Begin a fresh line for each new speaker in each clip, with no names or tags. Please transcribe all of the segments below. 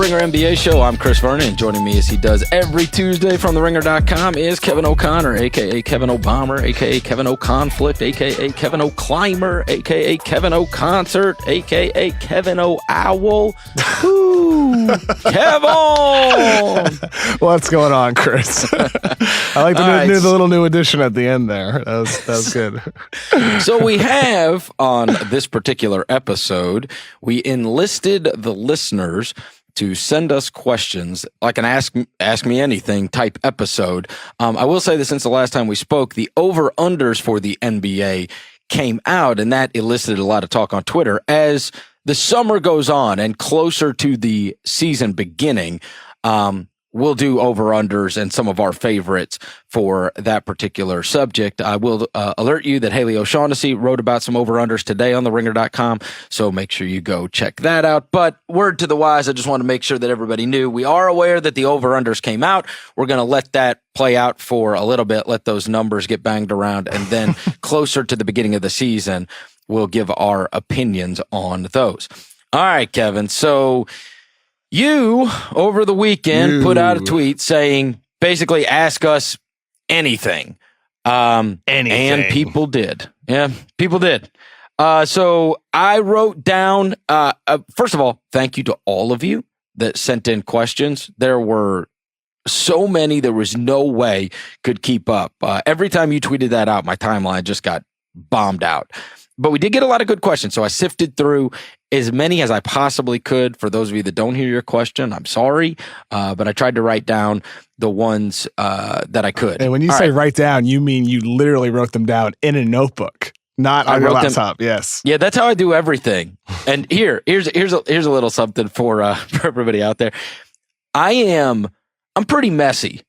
Ringer NBA show. I'm Chris Vernon, and joining me as he does every Tuesday from TheRinger.com is Kevin O'Connor, a.k.a. Kevin O'Bomber, a.k.a. Kevin O'Conflict, a.k.a. Kevin O'Climber, a.k.a. Kevin O'Concert, a.k.a. Kevin O'Owl. Kevin!
What's going on, Chris? I like the little new addition at the end there. That was good.
So we have, on this particular episode, we enlisted the listeners to send us questions, like an ask me anything type episode. I will say that since the last time we spoke, the over-unders for the NBA came out, and that elicited a lot of talk on Twitter. As the summer goes on and closer to the season beginning, we'll do over-unders and some of our favorites for that particular subject. I will alert you that Haley O'Shaughnessy wrote about some over-unders today on TheRinger.com, so make sure you go check that out. But word to the wise, I just want to make sure that everybody knew. We are aware that the over-unders came out. We're going to let that play out for a little bit, let those numbers get banged around, and then closer to the beginning of the season, we'll give our opinions on those. All right, Kevin, so you, over the weekend, put out a tweet saying, basically, ask us anything. Anything. And people did. Yeah, people did. So I wrote down, first of all, thank you to all of you that sent in questions. There were so many, there was no way could keep up. Every time you tweeted that out, my timeline just got bombed out. But we did get a lot of good questions, so I sifted through as many as I possibly could. For those of you that don't hear your question, I'm sorry, but I tried to write down the ones that I could.
And when you say write down, you mean you literally wrote them down in a notebook, not on your laptop. Yes.
Yeah, that's how I do everything. And here's a little something for everybody out there. I'm pretty messy,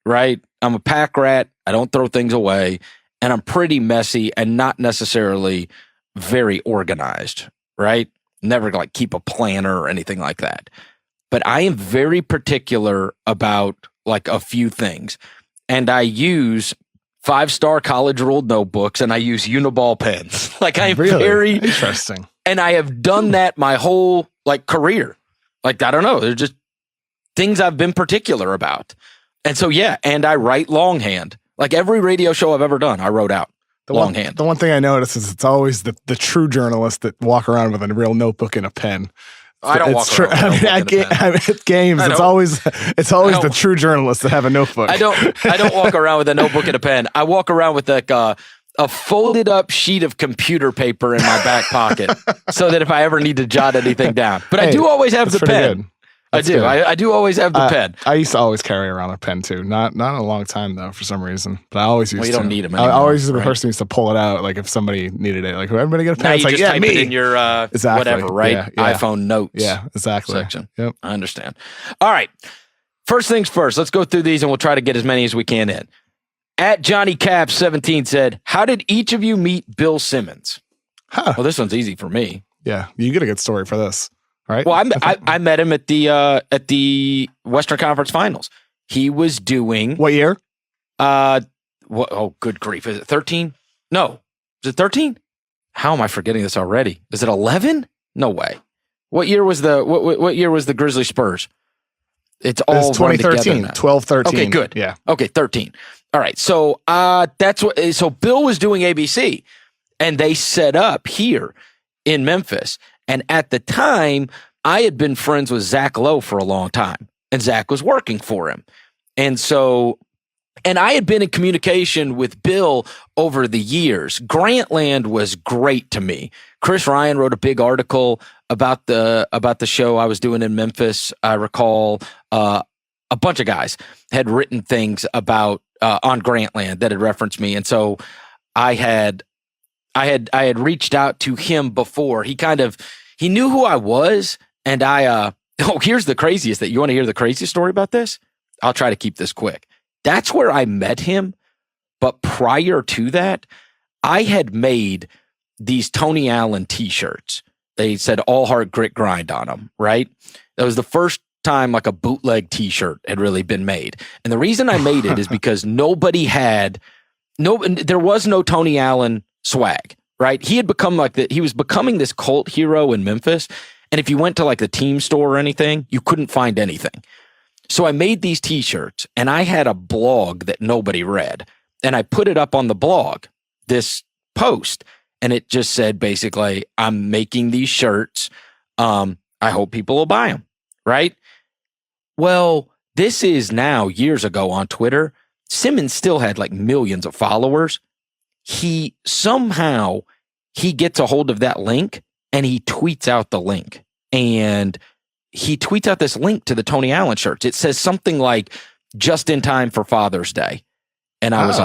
right? I'm a pack rat. I don't throw things away. And I'm pretty messy and not necessarily very organized, right? Never like keep a planner or anything like that. But I am very particular about like a few things. And I use 5-star college ruled notebooks and I use Uniball pens. Like I'm very
interesting.
And I have done that my whole like career. Like, I don't know. They're just things I've been particular about. And so, yeah. And I write longhand. Like every radio show I've ever done, I wrote out longhand.
The one thing I notice is it's always the true journalists that walk around with a real notebook and a pen.
I don't walk around with a notebook and a pen.
At games, it's always the true journalists that have a notebook.
I don't walk around with a notebook and a pen. I walk around with like a folded up sheet of computer paper in my back pocket so that if I ever need to jot anything down. But I do always have the pen.
Good.
I do. I do always have the pen.
I used to always carry around a pen too. Not in a long time though, for some reason. But I always used to.
Well, you don't need them anymore.
I always used to be the person who used to pull it out, like if somebody needed it. Like, everybody get a pen?
Now
it's
you
like,
just type
me.
it in your whatever, right?
Yeah.
iPhone notes.
Yeah, exactly.
Section.
Yep.
I understand. All right. First things first. Let's go through these and we'll try to get as many as we can in. At Johnny Caps 17 said, "How did each of you meet Bill Simmons?"
Huh.
Well, this one's easy for me.
Yeah, you get a good story for this. Right.
Well, I met him at the Western Conference Finals. He was doing
what year?
Oh, good grief! Is it 13? No, is it 13? How am I forgetting this already? Is it 11? No way. What year was what year was the Grizzly Spurs? It's all
2013, 12-13.
Okay, good.
Yeah.
Okay, 13. All right. So that's what. So Bill was doing ABC, and they set up here in Memphis. And at the time, I had been friends with Zach Lowe for a long time, and Zach was working for him. And so, and I had been in communication with Bill over the years. Grantland was great to me. Chris Ryan wrote a big article about the show I was doing in Memphis. I recall a bunch of guys had written things about on Grantland that had referenced me, and so I had reached out to him before. He knew who I was, and here's the craziest that you want to hear the craziest story about this? I'll try to keep this quick. That's where I met him, but prior to that, I had made these Tony Allen t-shirts. They said all heart, grit, grind on them, right? That was the first time like a bootleg t-shirt had really been made. And the reason I made it is because there was no Tony Allen swag, right? He had become he was becoming this cult hero in Memphis. And if you went to like the team store or anything, you couldn't find anything. So I made these t-shirts, and I had a blog that nobody read. And I put it up on the blog, this post, and it just said basically, I'm making these shirts. I hope people will buy them. Right? Well, this is now years ago on Twitter. Simmons still had like millions of followers. He gets a hold of that link and he tweets out the link. And he tweets out this link to the Tony Allen shirts. It says something like, just in time for Father's Day. And I was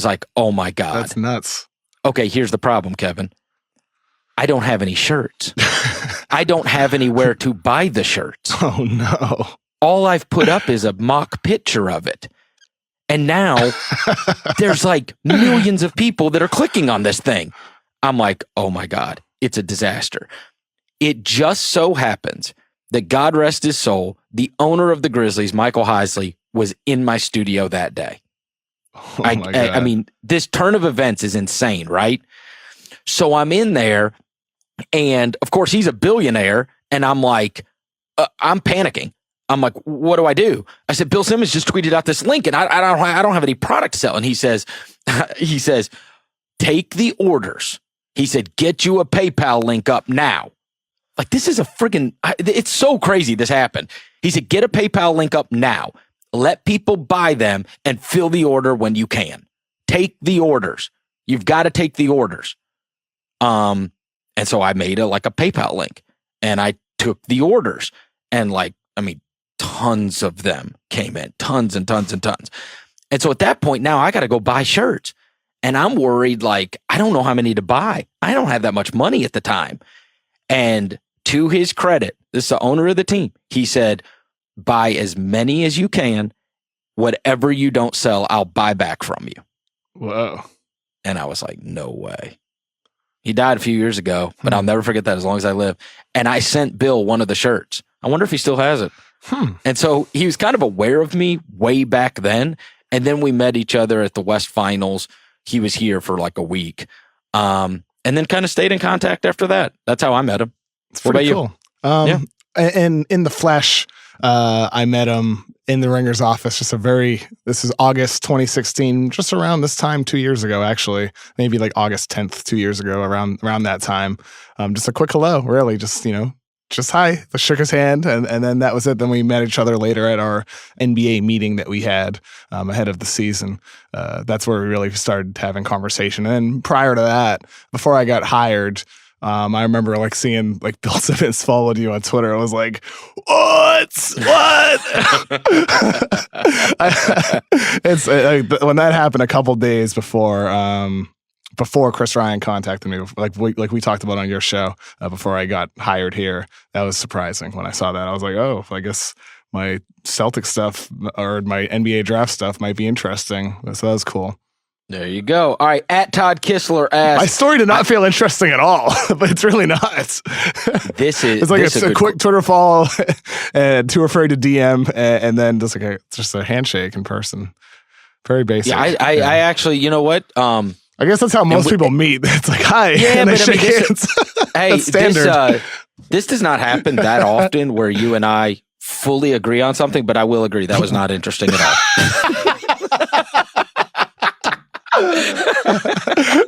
like, oh my God.
That's nuts.
Okay, here's the problem, Kevin. I don't have any shirts. I don't have anywhere to buy the shirts.
Oh no.
All I've put up is a mock picture of it. And now there's like millions of people that are clicking on this thing. I'm like, oh my God, it's a disaster. It just so happens that, God rest his soul, the owner of the Grizzlies, Michael Heisley, was in my studio that day.
Oh my God.
I mean, this turn of events is insane, right? So I'm in there, and of course he's a billionaire, and I'm like, I'm panicking. I'm like, what do I do? I said, Bill Simmons just tweeted out this link, and I don't have any product to sell. And he says, take the orders. He said, get you a PayPal link up now. Like, this is it's so crazy this happened. He said, get a PayPal link up now. Let people buy them and fill the order when you can. Take the orders. You've got to take the orders. And so I made a PayPal link, and I took the orders, and tons of them came in, tons and tons and tons. And so at that point, now I got to go buy shirts, and I'm worried, like, I don't know how many to buy. I don't have that much money at the time. And to his credit, this is the owner of the team. He said, buy as many as you can. Whatever you don't sell, I'll buy back from you.
Whoa. And
I was like, no way. He died a few years ago, but I'll never forget that as long as I live. And I sent Bill one of the shirts. I wonder if he still has it. And so he was kind of aware of me way back then. And then we met each other at the West Finals. He was here for like a week. And then kind of stayed in contact after that. That's how I met him.
It's pretty cool.
Yeah.
And in the flesh, I met him in the Ringer's office. This is August 2016, just around this time 2 years ago, actually, maybe like August 10th, 2 years ago, around that time. Just a quick hello, really, just hi. I shook his hand, and then that was it. Then we met each other later at our NBA meeting that we had ahead of the season. That's where we really started having conversation. And then prior to that, before I got hired, I remember like seeing like Bill Simmons followed you on Twitter. I was like, what? It's when that happened a couple days before Chris Ryan contacted me, like we talked about on your show, before I got hired here. That was surprising when I saw that. I was like, oh, I guess my Celtic stuff or my NBA draft stuff might be interesting. So that was cool.
There you go. All right. At Todd Kistler asks,
my story did not feel interesting at all, but it's really not. It's like a quick Twitter follow and too afraid to DM, and then just a handshake in person. Very basic.
Yeah, I actually, you know what?
I guess that's how most people meet. It's like, hi, and they shake hands.
Hey,
standard.
This does not happen that often where you and I fully agree on something, but I will agree that was not interesting at all.
No,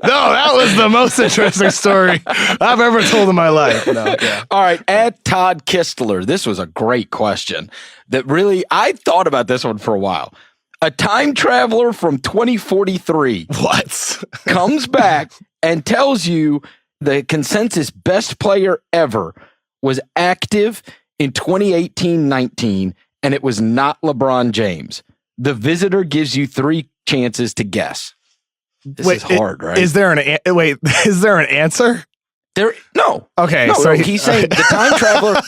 that was the most interesting story I've ever told in my life. No, yeah.
All right, at Todd Kistler, this was a great question that really, I thought about this one for a while. A time traveler from 2043 comes back and tells you the consensus best player ever was active in 2018-19, and it was not LeBron James. The visitor gives you 3 chances to guess. This is hard, right?
Is there an answer?
No.
Okay,
no,
so
he's saying the time traveler.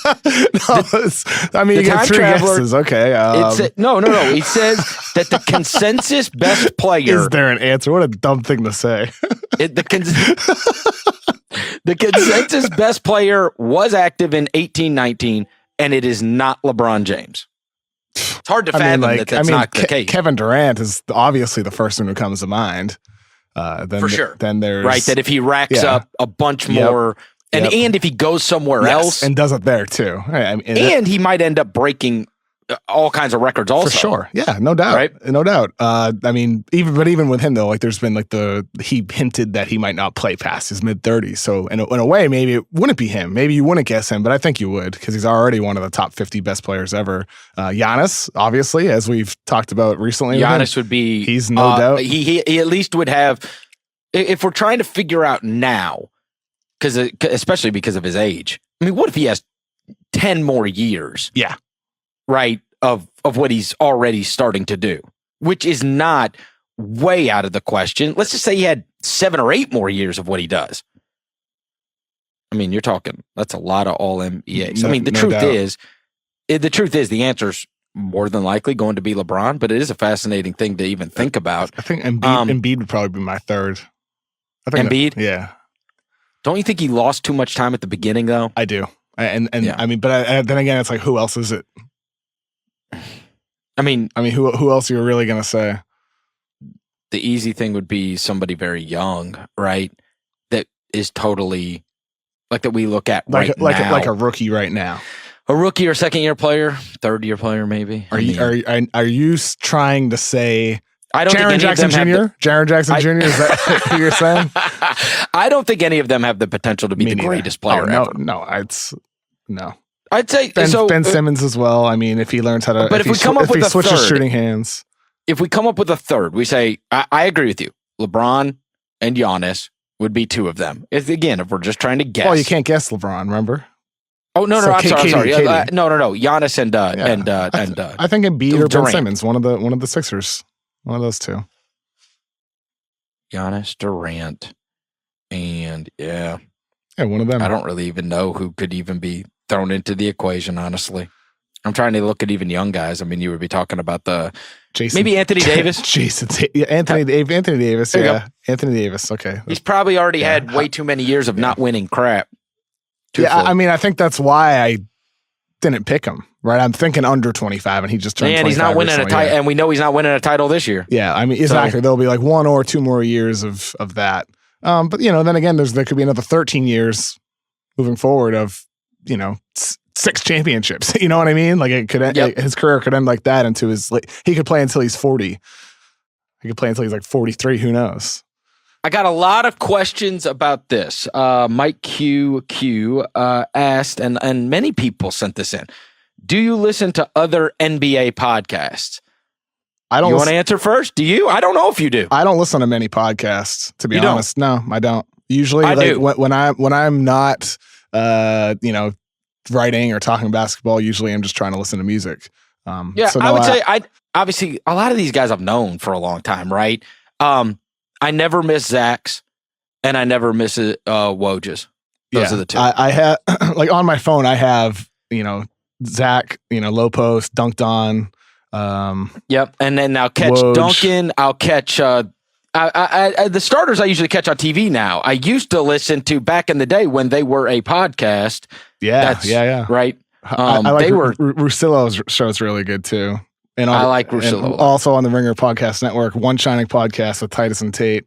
You get 3 guesses. Okay.
No. He says that the consensus best player.
Is there an answer? What a dumb thing to say.
The consensus best player was active in 18-19, and it is not LeBron James. It's hard to fathom that's not the case.
Kevin Durant is obviously the first one who comes to mind.
For sure.
Then there's
right that if he racks up a bunch more And
Yep.
and if he goes somewhere else,
and does it there too. I mean,
and he might end up breaking all kinds of records also.
for sure. Yeah, no doubt.
Right?
No doubt. I mean, even with him though, like there's been like he hinted that he might not play past his mid-30s. So in a way, maybe it wouldn't be him. Maybe you wouldn't guess him, but I think you would because he's already one of the top 50 best players ever. Giannis, obviously, as we've talked about recently.
Giannis would be.
He's no doubt.
He at least would have. If we're trying to figure out now, especially because of his age. I mean, what if he has 10 more years?
Yeah.
Right, of what he's already starting to do, which is not way out of the question. Let's just say he had 7 or 8 more years of what he does. I mean, you're talking, that's a lot of all NBAs. I mean, the truth is the answer's more than likely going to be LeBron, but it is a fascinating thing to even think about.
I think Embiid would probably be my third. I think
Embiid?
Yeah.
Don't you think he lost too much time at the beginning, though?
I do. And
Yeah.
I mean, but then again, it's like, who else is it?
I mean,
who else are you really going to say?
the easy thing would be somebody very young, right? That is totally like that we look at now.
Like a rookie right now.
A rookie or second-year player, third-year player, maybe.
Are you trying to say
I don't
Jaren
think
Jackson Jr.? Jaren Jackson Jr. Is that who you're saying?
I don't think any of them have the potential to be the greatest player ever.
No.
I'd say
Ben Simmons as well. I mean, if he learns how to,
but if we come up with a
switches
third,
shooting hands.
If we come up with a third, we say I agree with you. LeBron and Giannis would be 2 of them. If we're just trying to guess.
Well, you can't guess LeBron. Remember?
Oh no,
So
I'm sorry.
KD.
No. Giannis and
I think Embiid or Ben
Durant.
Simmons, one of the Sixers, one of those 2.
Giannis, Durant, and
one of them.
I don't really even know who could even be thrown into the equation. Honestly, I'm trying to look at even young guys. I mean, you would be talking about maybe Anthony Davis.
Anthony Davis.
There you
Yeah, Anthony Davis. Okay,
he's probably already had way too many years of not winning crap.
I mean, I think that's why I didn't pick him. Right, I'm thinking under 25, and he just turned.
And he's not winning a title, and we know he's not winning a title this year.
Yeah, I mean, exactly. There'll be like 1 or 2 more years of that. But then again, there could be another 13 years moving forward of 6 championships. You know what I mean? Like it could his career could end like that he could play until he's 40. He could play until he's like 43. Who knows?
I got a lot of questions about this. Mike QQ asked, and many people sent this in. Do you listen to other NBA podcasts?
I don't.
You want to answer first? Do you? I don't know if you do.
I don't listen to many podcasts, to be honest. No, I don't. Usually,
I do.
When I'm not, writing or talking basketball. Usually, I'm just trying to listen to music.
I would say obviously a lot of these guys I've known for a long time, right? I never miss Zach's, and I never miss Woj's. Those are the 2.
I have like on my phone. I have Zach, Low Post, Dunked On.
Yep, and then I'll catch
Woj.
Duncan. I'll catch the starters. I usually catch on TV now. I used to listen to back in the day when they were a podcast.
Yeah.
Right.
I like Russillo's show's really good too. And
I like Russillo.
Also on the Ringer Podcast Network, One Shining Podcast with Titus and Tate.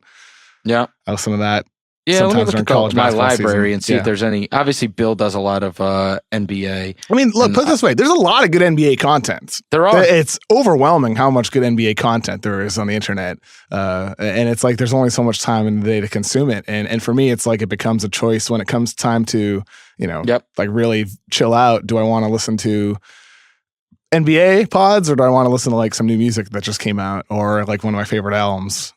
Yeah,
I listen to that.
Yeah, let me look at my library
season.
and see if there's any. Obviously, Bill does a lot of NBA.
I mean, look, put it this way: there's a lot of good NBA content.
There are.
It's overwhelming how much good NBA content there is on the internet, and it's like there's only so much time in the day to consume it. And for me, it's like it becomes a choice when it comes time to like really chill out. Do I want to listen to NBA pods, or do I want to listen to like some new music that just came out, or like one of my favorite albums?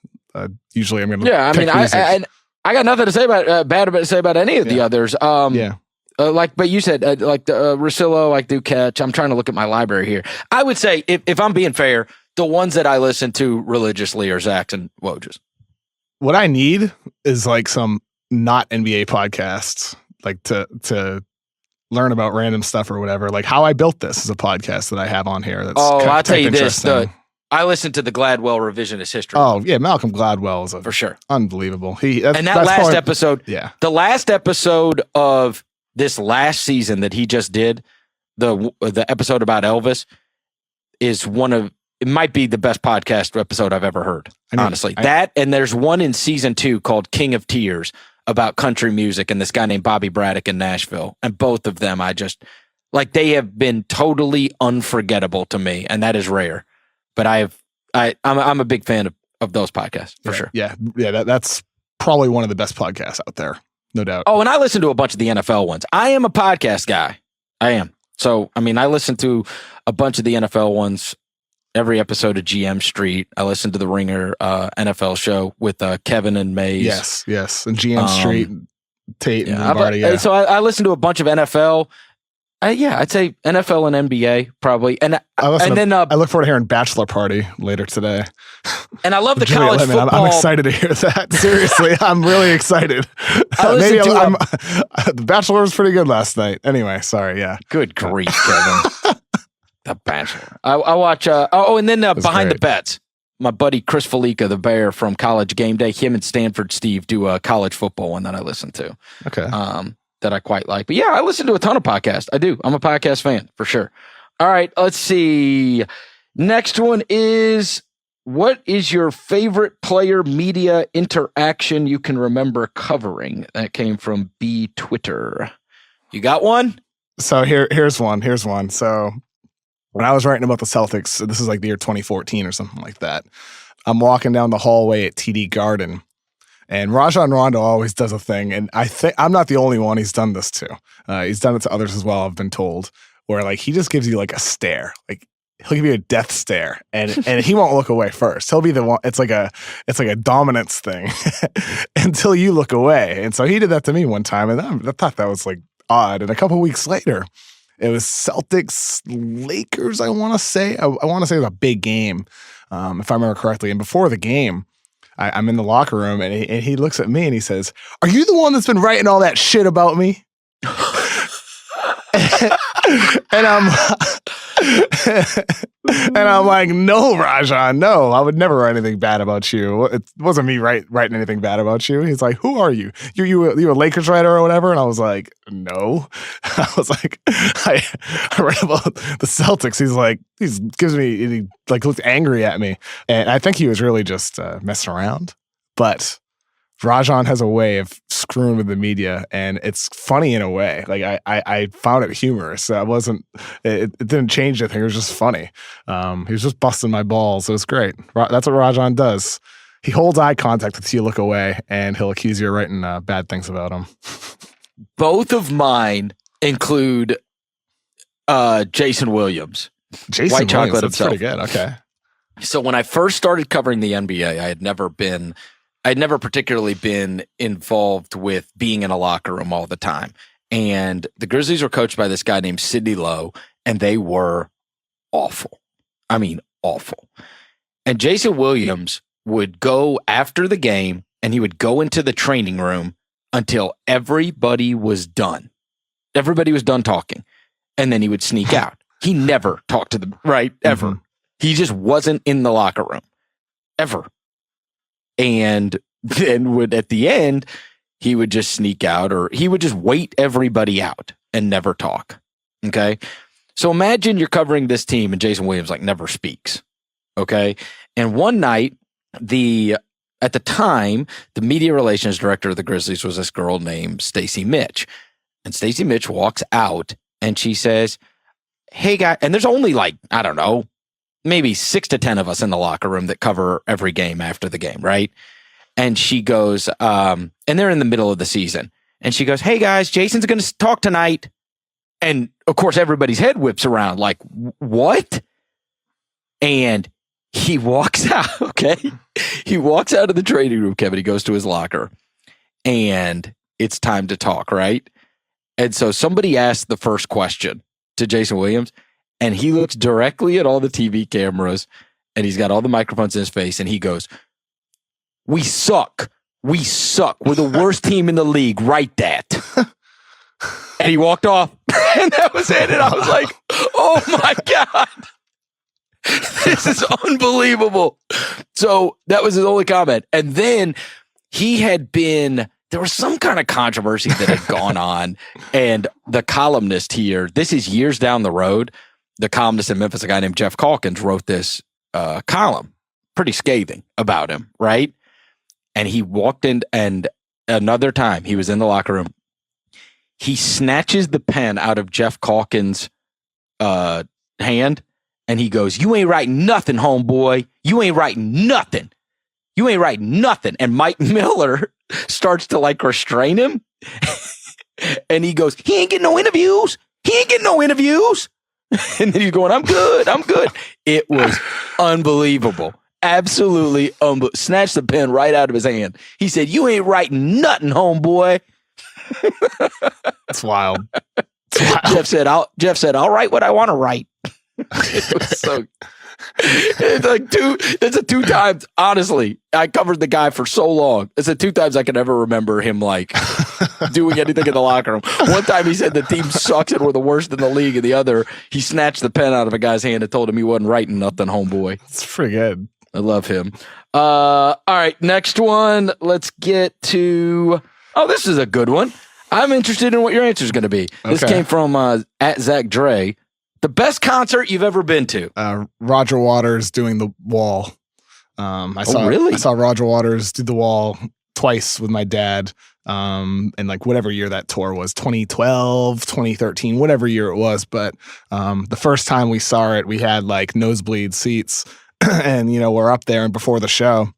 Usually, I'm going to
I got nothing to say about bad to say about any of the others. But you said Russillo, like do catch. I'm trying to look at my library here. I would say if I'm being fair, the ones that I listen to religiously are Zach's and Woj's.
What I need is like some not NBA podcasts, like to learn about random stuff or whatever. Like How I Built This is a podcast that I have on here. That's
I'll tell you this. I listened to the Gladwell Revisionist History.
Oh yeah, Malcolm Gladwell is
for sure
unbelievable.
The last episode of this last season that he just did, the episode about Elvis, is it might be the best podcast episode I've ever heard. Honestly, and there's one in season 2 called King of Tears about country music and this guy named Bobby Braddock in Nashville. And both of them, I just like, they have been totally unforgettable to me. And that is rare. But I'm a big fan of those podcasts for sure.
Yeah. That's probably one of the best podcasts out there. No doubt.
Oh, and I listen to a bunch of the NFL ones. I am a podcast guy. I am. So, I mean, I listen to a bunch of the NFL ones, every episode of GM Street. I listen to the Ringer NFL show with Kevin and Mays.
Yes. And GM Street, Tate and Lombardi. Yeah.
So I listen to a bunch of NFL. I'd say NFL and NBA probably. And
I look forward to hearing Bachelor Party later today.
And I love the college football.
I'm excited to hear that. Seriously, I'm really excited. The Bachelor was pretty good last night. Anyway, sorry. Yeah.
Good grief, Kevin. The Bachelor. I watch. And then Behind the Bets. My buddy Chris Felica, the Bear from College Game Day, him and Stanford Steve do a college football one that I listen to.
Okay.
That I quite like. But yeah, I listen to a ton of podcasts. I do. I'm a podcast fan for sure. All right, let's see. Next one is, what is your favorite player media interaction you can remember covering? That came from B Twitter. You got one?
So here's one. So when I was writing about the Celtics, this is like the year 2014 or something like that. I'm walking down the hallway at TD Garden. And Rajon Rondo always does a thing, and I think I'm not the only one he's done this to. He's done it to others as well, I've been told, where like he just gives you like a stare. Like he'll give you a death stare, and he won't look away first. He'll be the one. It's like a dominance thing until you look away. And so he did that to me one time, and I thought that was like odd. And a couple weeks later, it was Celtics Lakers. I want to say it was a big game, if I remember correctly. And before the game, I'm in the locker room, and he looks at me and he says, "Are you the one that's been writing all that shit about me?" and I'm like, "No, Rajon, no, I would never write anything bad about you. It wasn't me writing anything bad about you." He's like, "Who are you? You a Lakers writer or whatever?" And I was like, "No." I was like, I read about the Celtics. He's like, he looked angry at me, and I think he was really just messing around. But Rajon has a way of screwing with the media, and it's funny in a way. Like I found it humorous. It didn't change anything. It was just funny. He was just busting my balls. It was great. That's what Rajon does. He holds eye contact with you, look away, and he'll accuse you of writing bad things about him.
Both of mine include Jason Williams.
White chocolate himself. That's pretty good. Okay.
So when I first started covering the NBA, I had never particularly been involved with being in a locker room all the time. And the Grizzlies were coached by this guy named Sidney Lowe, and they were awful. I mean, awful. And Jason Williams would go after the game, and he would go into the training room until everybody was done. Everybody was done talking. And then he would sneak out. He never talked to them, right? Ever. Mm-hmm. He just wasn't in the locker room. Ever. And then at the end, he would just sneak out, or he would just wait everybody out and never talk. Okay. So imagine you're covering this team and Jason Williams never speaks. Okay. And one night, at the time, the media relations director of the Grizzlies was this girl named Stacey Mitch. And Stacey Mitch walks out and she says, "Hey guy," and there's only I don't know, maybe 6 to 10 of us in the locker room that cover every game after the game, right? And she goes, and they're in the middle of the season. And she goes, "Hey guys, Jason's going to talk tonight." And of course, everybody's head whips around like, "What?" And he walks out, okay? He walks out of the training room, Kevin. He goes to his locker, and it's time to talk, right? And so somebody asked the first question to Jason Williams, and he looks directly at all the TV cameras, and he's got all the microphones in his face, and he goes, "We suck. We suck. We're the worst team in the league. Write that." And he walked off, and that was it. And I was like, "Oh my God. This is unbelievable." So that was his only comment. And then there was some kind of controversy that had gone on. And the columnist here, this is years down the road, the columnist in Memphis, a guy named Jeff Calkins, wrote this column, pretty scathing about him, right? And he walked in, and another time he was in the locker room. He snatches the pen out of Jeff Calkins' hand, and he goes, "You ain't writing nothing, homeboy. You ain't writing nothing. You ain't writing nothing." And Mike Miller starts to like restrain him. And he goes, "He ain't getting no interviews. He ain't getting no interviews." And then he's going, "I'm good. I'm good." It was unbelievable. Absolutely unbelievable. Snatched the pen right out of his hand. He said, "You ain't writing nothing, homeboy."
It's wild.
Jeff said, "I'll write what I want to write." It was so. It's like it's the two times, honestly, I covered the guy for so long. It's the two times I can ever remember him like doing anything in the locker room. One time he said the team sucks and we're the worst in the league, and the other, he snatched the pen out of a guy's hand and told him he wasn't writing nothing, homeboy.
It's pretty good.
I love him. All right, next one. Let's get to, this is a good one. I'm interested in what your answer is going to be. This came from at Zach Dre. The best concert you've ever been to?
Roger Waters doing The Wall. I saw Roger Waters do The Wall twice with my dad. And like whatever year that tour was, 2012, 2013, whatever year it was. But the first time we saw it, we had like nosebleed seats, and we're up there and before the show,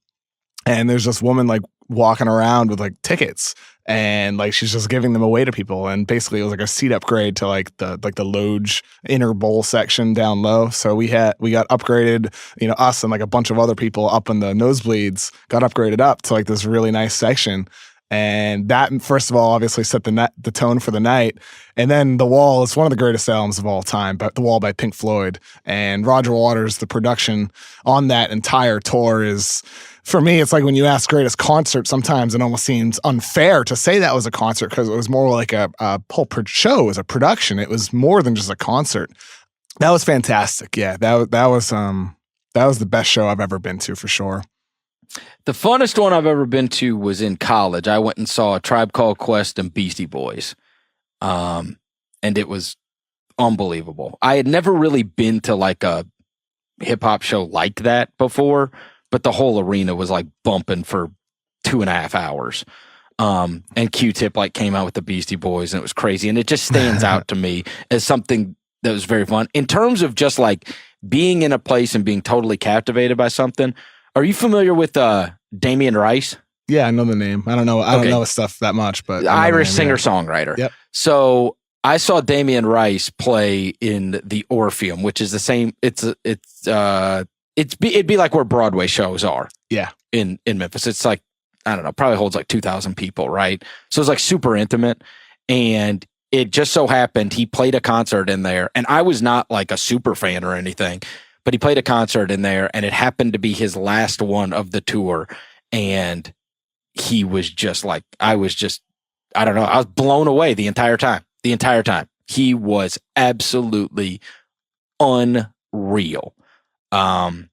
and there's this woman like walking around with like tickets. And like she's just giving them away to people, and basically it was like a seat upgrade to like the loge inner bowl section down low. So we got upgraded, us and like a bunch of other people up in the nosebleeds got upgraded up to like this really nice section. And that, first of all, obviously set the tone for the night. And then The Wall is one of the greatest albums of all time, but The Wall by Pink Floyd. And Roger Waters, the production on that entire tour is, for me, it's like when you ask greatest concert, sometimes it almost seems unfair to say that was a concert because it was more like a whole show. It was a production. It was more than just a concert. That was fantastic. Yeah, that was the best show I've ever been to for sure.
The funnest one I've ever been to was in college. I went and saw a Tribe Called Quest and Beastie Boys. And it was unbelievable. I had never really been to like a hip hop show like that before, but the whole arena was like bumping for 2.5 hours. And Q-Tip like came out with the Beastie Boys, and it was crazy. And it just stands out to me as something that was very fun. In terms of just like being in a place and being totally captivated by something, are you familiar with Damien Rice?
Yeah, I know the name. I don't know his stuff that much, but
Irish singer-songwriter.
Yep.
So I saw Damien Rice play in the Orpheum, which is the same. It'd be like where Broadway shows are.
Yeah.
In Memphis. It's like, I don't know, probably holds like 2,000 people, right? So it's like super intimate. And it just so happened he played a concert in there, and I was not like a super fan or anything, but he played a concert in there, and it happened to be his last one of the tour. And he was just like, I don't know, I was blown away the entire time. He was absolutely unreal. And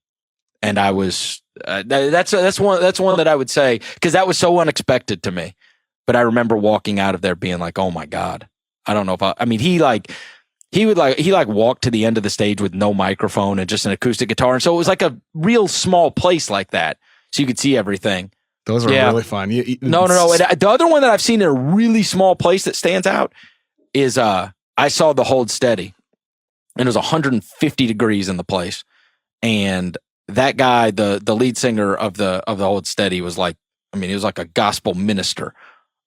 I was, that's one that I would say, because that was so unexpected to me. But I remember walking out of there being like, oh my God, I don't know if he would walk to the end of the stage with no microphone and just an acoustic guitar. And so it was like a real small place like that. So you could see everything.
Those are really fun.
No. And the other one that I've seen in a really small place that stands out is I saw the Hold Steady, and it was 150 degrees in the place. And that guy, the lead singer of the Hold Steady, was like, he was like a gospel minister.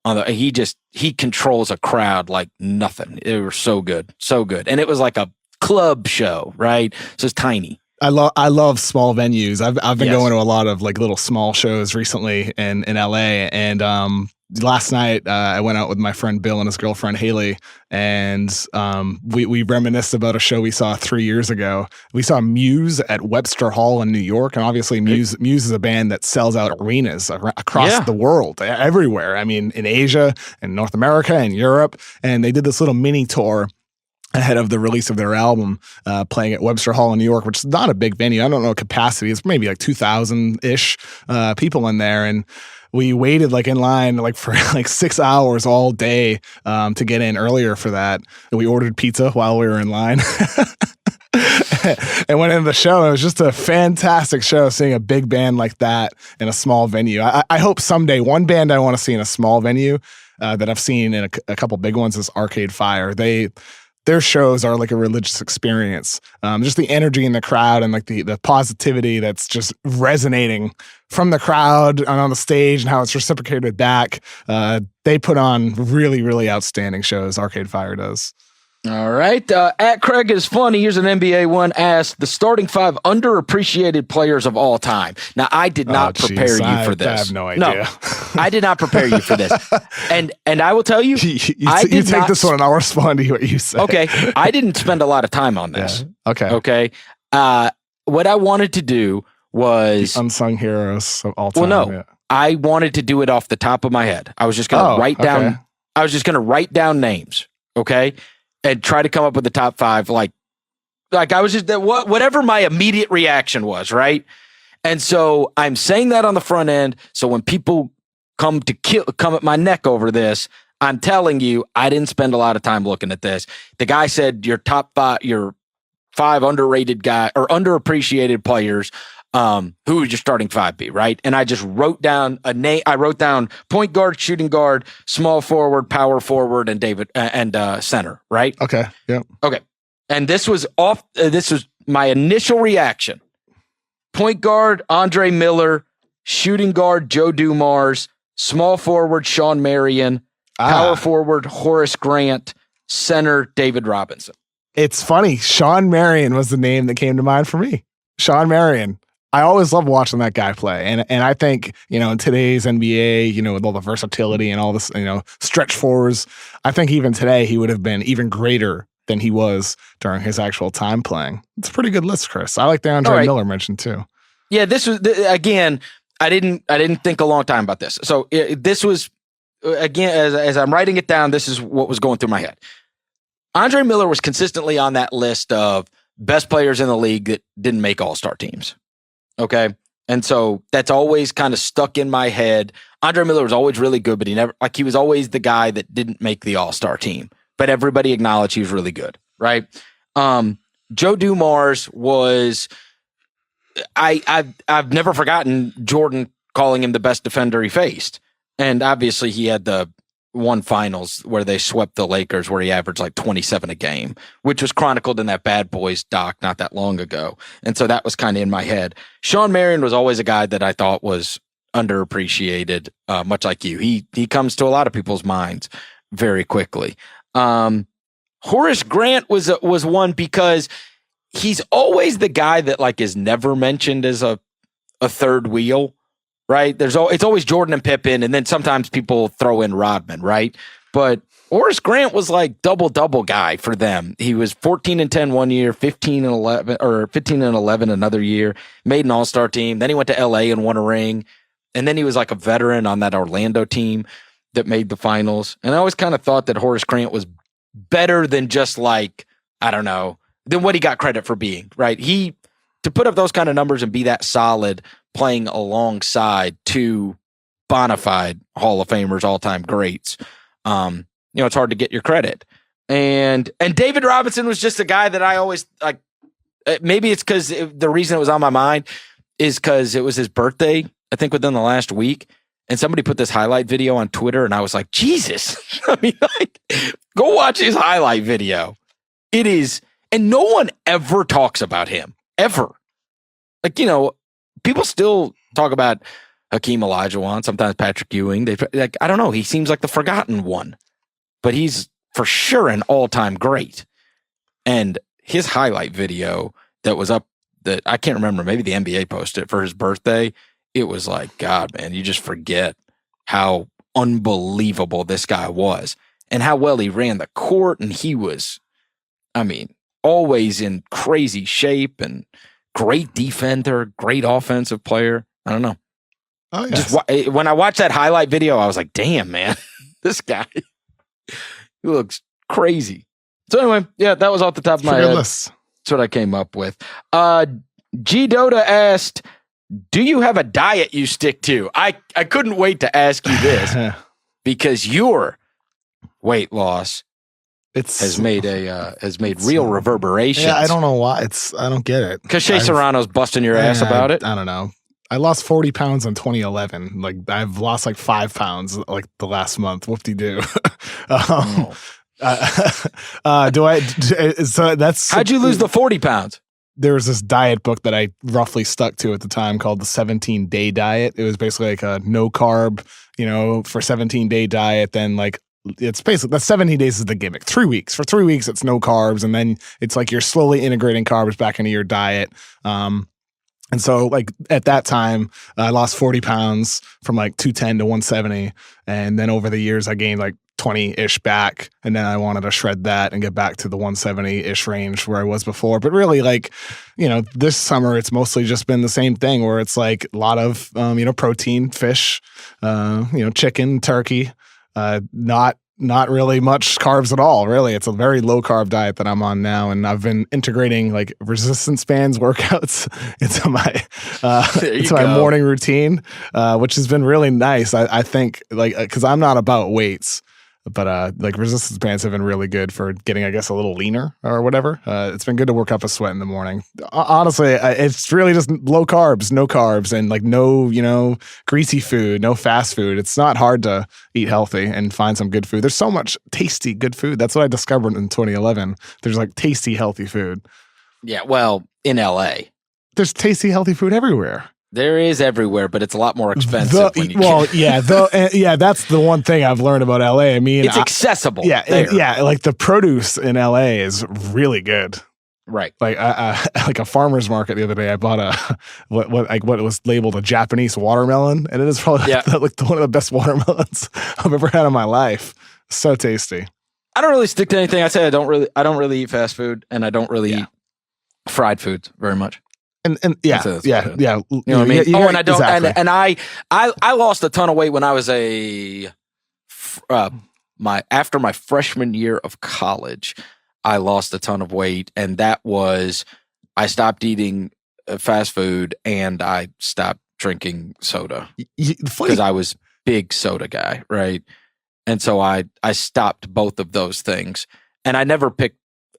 He controls a crowd like nothing. It was so good. And it was like a club show, right? So it's tiny.
I love small venues. I've been going to a lot of like little small shows recently in LA, and last night I went out with my friend Bill and his girlfriend Haley, and we reminisced about a show we saw 3 years ago. We saw Muse at Webster Hall in New York, and obviously Muse is a band that sells out arenas across the world, everywhere. In Asia and North America and Europe, and they did this little mini tour ahead of the release of their album, playing at Webster Hall in New York, which is not a big venue. I don't know capacity. It's maybe like 2,000-ish people in there. And we waited like in line like for like 6 hours all day to get in earlier for that. And we ordered pizza while we were in line. And went into the show. It was just a fantastic show seeing a big band like that in a small venue. I hope someday one band I want to see in a small venue that I've seen in a couple big ones is Arcade Fire. Their shows are like a religious experience. Just the energy in the crowd and like the positivity that's just resonating from the crowd and on the stage and how it's reciprocated back. They put on really, really outstanding shows. Arcade Fire does.
All right. At Craig is funny. Here's an NBA one asked the starting 5 underappreciated players of all time. Now, I did not prepare you for this.
I have no idea.
No, I did not prepare you for this. And I will tell you,
you take this one and I'll respond to what you say.
Okay. I didn't spend a lot of time on this.
Yeah.
Okay. What I wanted to do was
the unsung heroes of all time.
Well, no, I wanted to do it off the top of my head. I was just going to write down.
Okay.
I was just going to write down names. Okay. And try to come up with the top 5, like I was just whatever my immediate reaction was, right? And so I'm saying that on the front end. So when people come at my neck over this, I'm telling you, I didn't spend a lot of time looking at this. The guy said your top 5, your 5 underrated guy or underappreciated players. Who would your starting 5 be, right? And I just wrote down a name. I wrote down point guard, shooting guard, small forward, power forward, and center, right?
Okay. Yeah.
Okay. And this was this was my initial reaction. Point guard, Andre Miller, shooting guard, Joe Dumars, small forward, Sean Marion, power forward, Horace Grant, center, David Robinson.
It's funny. Sean Marion was the name that came to mind for me. Sean Marion. I always love watching that guy play. And I think, in today's NBA, with all the versatility and all this, stretch fours, I think even today he would have been even greater than he was during his actual time playing. It's a pretty good list, Chris. I like the Andre Miller mention too.
Yeah, this was, again, I didn't think a long time about this. So this was, again, as I'm writing it down, this is what was going through my head. Andre Miller was consistently on that list of best players in the league that didn't make all-star teams. Okay. And so that's always kind of stuck in my head. Andre Miller was always really good, but he was always the guy that didn't make the all-star team, but everybody acknowledged he was really good. Right. Joe Dumars was, I've never forgotten Jordan calling him the best defender he faced. And obviously he had the one finals where they swept the Lakers where he averaged like 27 a game, which was chronicled in that Bad Boys doc not that long ago. And so that was kind of in my head. Sean Marion was always a guy that I thought was underappreciated, much like you. He comes to a lot of people's minds very quickly. Horace Grant was one because he's always the guy that like is never mentioned as a third wheel. Right. It's always Jordan and Pippen. And then sometimes people throw in Rodman. Right. But Horace Grant was like double guy for them. He was 14-10 one year, 15-11 another year, made an all-star team. Then he went to LA and won a ring. And then he was like a veteran on that Orlando team that made the finals. And I always kind of thought that Horace Grant was better than just like, I don't know, than what he got credit for being. Right. To put up those kind of numbers and be that solid playing alongside 2 bona fide Hall of Famers, all-time greats, it's hard to get your credit. And David Robinson was just a guy that I always like. Maybe it's because the reason it was on my mind is because it was his birthday, I think within the last week. And somebody put this highlight video on Twitter and I was like, Jesus, I mean, like, go watch his highlight video. It is, and no one ever talks about him, ever. Like, people still talk about Hakeem Olajuwon, sometimes Patrick Ewing. I don't know. He seems like the forgotten one, but he's for sure an all-time great. And his highlight video that was up, that I can't remember, maybe the NBA posted it for his birthday. It was like, God, man, you just forget how unbelievable this guy was and how well he ran the court. And he was, always in crazy shape and great defender, great offensive player. I don't know.
Oh, yes.
When I watched that highlight video, I was like, damn, man, this guy, he looks crazy. So anyway, yeah, that was off the top of my head. That's what I came up with. G Dota asked, do you have a diet you stick to? I couldn't wait to ask you this because your weight loss has made real reverberations.
Yeah, I don't know why. I don't get it.
Because Shea Serrano's busting your ass about it.
I don't know. I lost 40 pounds in 2011. Like I've lost like 5 pounds like the last month. Whoop-de-doo.
How'd you lose the 40 pounds?
There was this diet book that I roughly stuck to at the time called the 17-day diet. It was basically like a no carb, for 17-day diet. Then like it's basically the 17 days is the gimmick. 3 weeks. For 3 weeks, it's no carbs. And then it's like you're slowly integrating carbs back into your diet. And so like at that time, I lost 40 pounds from like 210 to 170. And then over the years, I gained like 20-ish back. And then I wanted to shred that and get back to the 170-ish range where I was before. But really like, this summer, it's mostly just been the same thing where it's like a lot of, protein, fish, chicken, turkey, not really much carbs at all, really. It's a very low carb diet that I'm on now, and I've been integrating like resistance bands workouts into my morning routine, which has been really nice. I think like because I'm not about weights, but like resistance bands have been really good for getting, I guess, a little leaner or whatever. It's been good to work up a sweat in the morning. Honestly, it's really just low carbs, no carbs, and like no, greasy food, no fast food. It's not hard to eat healthy and find some good food. There's so much tasty, good food. That's what I discovered in 2011. There's like tasty, healthy food.
Yeah, well, in LA.
There's tasty, healthy food everywhere.
There is everywhere, but it's a lot more expensive.
That's the one thing I've learned about LA. I mean,
it's accessible.
Yeah, like the produce in LA is really good.
Right.
Like like a farmer's market the other day, I bought what was labeled a Japanese watermelon, and it is probably one of the best watermelons I've ever had in my life. So tasty.
I don't really stick to anything. I say I don't really eat fast food, and I don't really eat fried foods very much.
And You know
what I mean? And I don't. Exactly. And I lost a ton of weight when I was after my freshman year of college. I lost a ton of weight, and that was I stopped eating fast food and I stopped drinking soda because I was big soda guy, right? And so I stopped both of those things, and I never picked.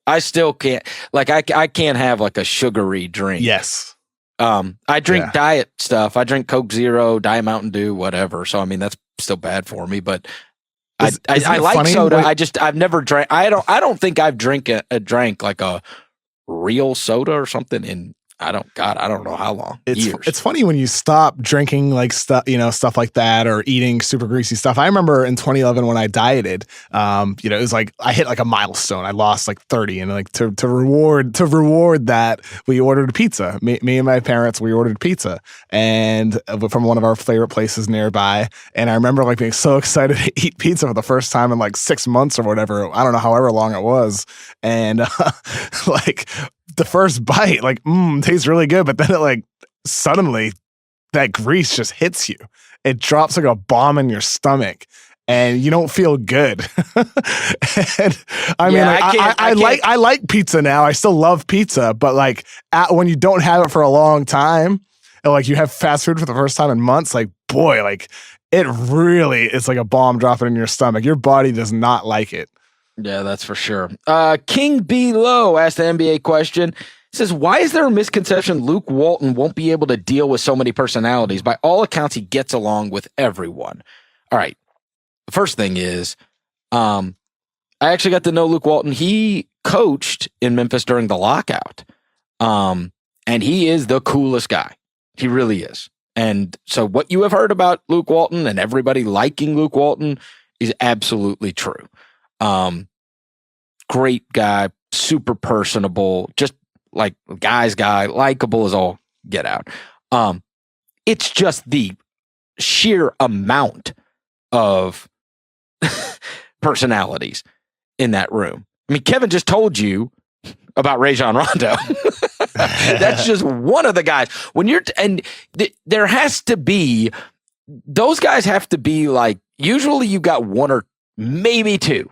I still can't, like, I can't have like a sugary drink.
Yes.
I drink diet stuff. I drink Coke Zero, Diet Mountain Dew, whatever. So, I mean, that's still bad for me, but I like soda. I've never drank. I don't think I've drank like a real soda or something in, I don't know how long.
It's funny when you stop drinking like stuff, stuff like that, or eating super greasy stuff. I remember in 2011 when I dieted, it was like I hit like a milestone. I lost like 30, and like to reward that, we ordered a pizza. Me and my parents, we ordered pizza, and from one of our favorite places nearby. And I remember like being so excited to eat pizza for the first time in like 6 months or whatever. I don't know, however long it was, and like. The first bite, like, tastes really good, but then it like suddenly that grease just hits you. It drops like a bomb in your stomach, and you don't feel good. And I like pizza now. I still love pizza, but like when you don't have it for a long time, and like you have fast food for the first time in months, like boy, like it really is like a bomb dropping in your stomach. Your body does not like it.
Yeah, that's for sure. King B. Low asked the NBA question. He says, why is there a misconception Luke Walton won't be able to deal with so many personalities? By all accounts, he gets along with everyone. All right. The first thing is, I actually got to know Luke Walton. He coached in Memphis during the lockout. And he is the coolest guy. He really is. And so what you have heard about Luke Walton and everybody liking Luke Walton is absolutely true. Great guy, super personable, just like guy's guy, likable as all get out. It's just the sheer amount of personalities in that room. I mean, Kevin just told you about Rajon Rondo. That's just one of the guys. There has to be, those guys have to be like, usually you got one or maybe two,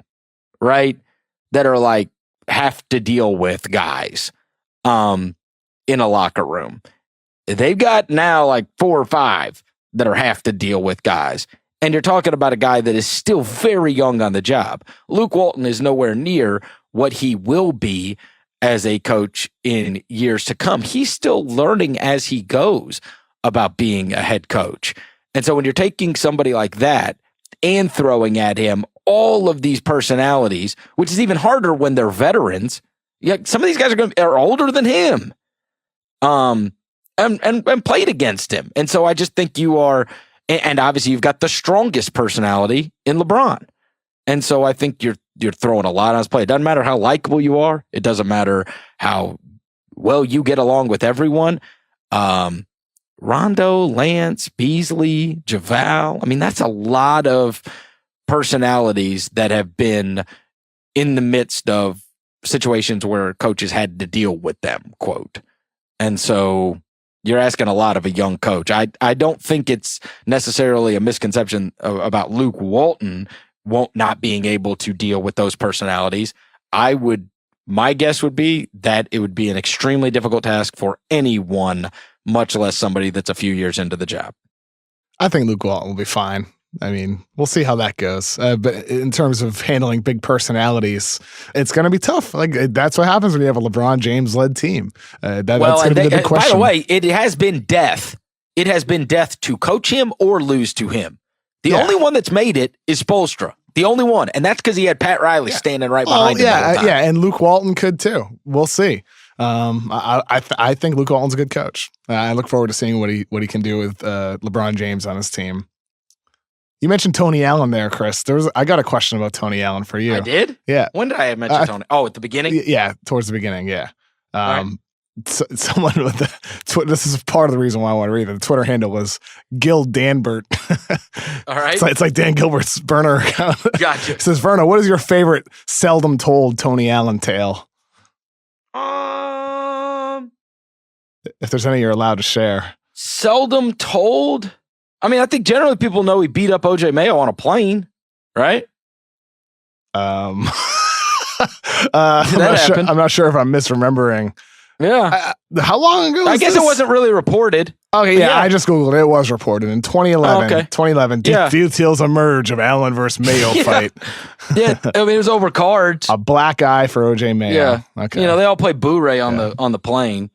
right? That are like, have to deal with guys in a locker room. They've got now like 4 or 5 that are have to deal with guys. And you're talking about a guy that is still very young on the job. Luke Walton is nowhere near what he will be as a coach in years to come. He's still learning as he goes about being a head coach. And so when you're taking somebody like that and throwing at him all of these personalities, which is even harder when they're veterans, yeah, some of these guys are older than him, and played against him. And so I just think you are, and obviously you've got the strongest personality in LeBron. And so I think you're throwing a lot on his play. It doesn't matter how likable you are. It doesn't matter how well you get along with everyone. Rondo, Lance, Beasley, JaVale. I mean, that's a lot of personalities that have been in the midst of situations where coaches had to deal with them, quote. And so you're asking a lot of a young coach. I don't think it's necessarily a misconception about Luke Walton not being able to deal with those personalities. My guess would be that it would be an extremely difficult task for anyone, much less somebody that's a few years into the job.
I think Luke Walton will be fine. I mean, we'll see how that goes. But in terms of handling big personalities, it's going to be tough. Like, that's what happens when you have a LeBron James-led team. That's going to be the big question.
By the way, it has been death. It has been death to coach him or lose to him. The only one that's made it is Spoelstra. The only one. And that's because he had Pat Riley standing right behind him.
Yeah, and Luke Walton could too. We'll see. I think Luke Walton's a good coach. I look forward to seeing what he can do with LeBron James on his team. You mentioned Tony Allen there, Chris. I got a question about Tony Allen for you.
I did?
Yeah.
When did I mention Tony? Oh, at the beginning?
Yeah, towards the beginning, yeah.
Right.
Someone with this is part of the reason why I want to read it. The Twitter handle was Gil Danbert.
All right.
It's like Dan Gilbert's burner account.
Gotcha.
It says, Vernon, what is your favorite seldom told Tony Allen tale? If there's any you're allowed to share.
Seldom told? I mean, I think generally people know he beat up OJ Mayo on a plane, right?
I'm not sure if I'm misremembering.
Yeah.
How long ago was
I guess
this?
It wasn't really reported.
Okay, yeah, I just Googled it. It was reported in 2011.
Oh, okay.
2011, details emerge of Allen versus Mayo fight.
Yeah, I mean, it was over cards.
A black eye for OJ Mayo.
Yeah.
Okay.
You know, they all play Boo-Ray on the plane.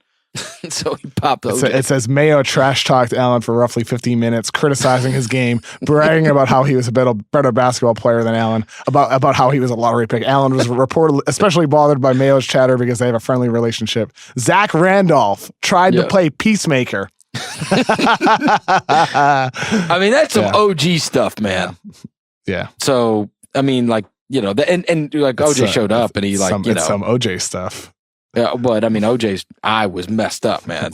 So he popped OJ.
It says Mayo trash talked Allen for roughly 15 minutes, criticizing his game, bragging about how he was a better basketball player than Allen, about how he was a lottery pick. Allen was reportedly especially bothered by Mayo's chatter because they have a friendly relationship. Zach Randolph tried to play peacemaker.
I mean, that's some OG stuff, man.
Yeah.
So, I mean, like, you know, and like OJ showed up and he like, some
OJ stuff.
Yeah, but I mean, OJ's eye was messed up, man.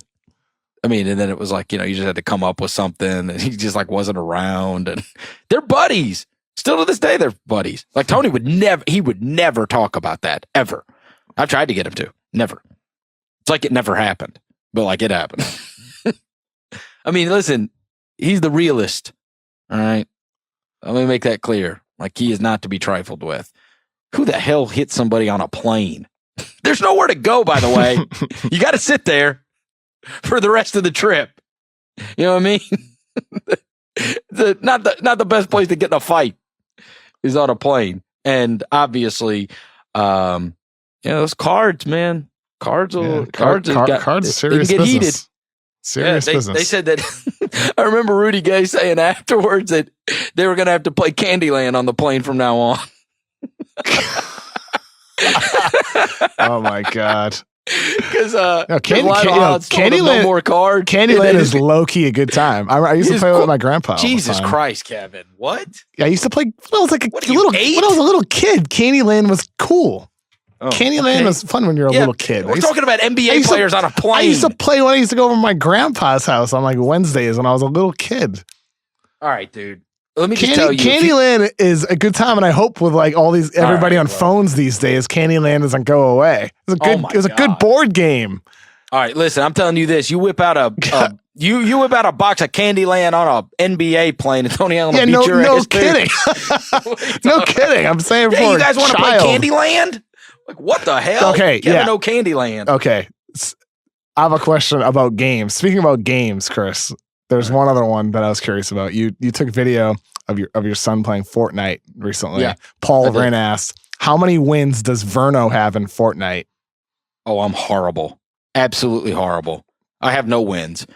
I mean, and then it was like, you know, you just had to come up with something and he just like wasn't around and they're buddies. Still to this day, they're buddies. Like Tony would never talk about that ever. I've tried to get him to. Never. It's like it never happened, but like it happened. I mean, listen, he's the realist. All right. Let me make that clear. Like he is not to be trifled with. Who the hell hit somebody on a plane? There's nowhere to go, by the way. You got to sit there for the rest of the trip. You know what I mean? Not the best place to get in a fight is on a plane. And obviously, those cards, man. Cards is serious
business.
Heated.
Serious business.
They said that. I remember Rudy Gay saying afterwards that they were going to have to play Candyland on the plane from now on.
Oh my god!
Because
Candyland,
no more cards.
Candyland is low key a good time. I used to play with my grandpa.
Jesus Christ, Kevin! What?
Yeah, I used to play when I was like when I was a little kid. Candyland was cool. Oh, Candyland was fun when you're a little kid.
We're talking about NBA players on a plane.
I used to play when I used to go over to my grandpa's house on like Wednesdays when I was a little kid.
All right, dude. Let me just tell you,
Candyland is a good time, and I hope with like all these everybody on phones these days, Candyland doesn't go away. It was a good board game.
All right, listen, I'm telling you this: you whip out a you whip out a box of Candyland on an NBA plane, and Tony Allen will beat your ass.
No kidding, no kidding. I'm saying for
you guys want to play Candyland? Like what the hell?
Okay,
no Candyland.
Okay, I have a question about games. Speaking about games, Chris. There's one other one that I was curious about. You took video of your son playing Fortnite recently.
Yeah,
Paul Wren asked, how many wins does Verno have in Fortnite?
Oh, I'm horrible. Absolutely horrible. I have no wins.